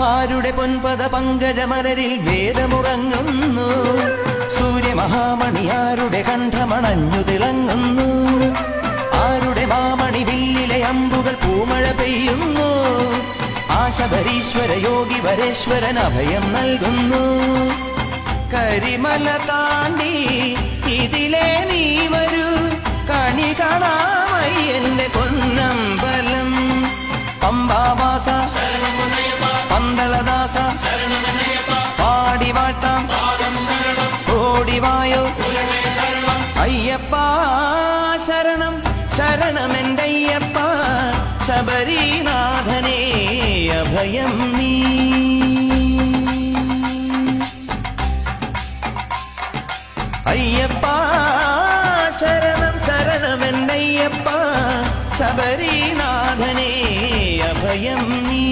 ആരുടെ പൊൻപദ പങ്കജമലരിൽ വേദമുറങ്ങുന്നു. സൂര്യമഹാമണി ആരുടെ കണ്ഠമണഞ്ഞു തിളങ്ങുന്നു. ആരുടെ മാമണി വില്ലിലെ അമ്പുകൾ പൂമഴ പെയ്യുന്നു. ആശബരീശ്വര യോഗി വരേശ്വരൻ അഭയം നൽകുന്നു. കരിമല താണ്ടി ഇതിലേ നീ വരൂ, കണി കാണാമയ്യന്റെ പൊന്നമ്പലം. പമ്പാവാസ പന്തളദാസ പാടിവാട്ടാം ഓടിവായോ അയ്യപ്പ ശരണം ശരണമെന്തയ്യപ്പ. ശബരീനാഥനേ അഭയം നീ. അയ്യപ്പ ശരണം ശരണമെന്തയ്യപ്പ. ശബരീനാഥനേ അഭയം നീ.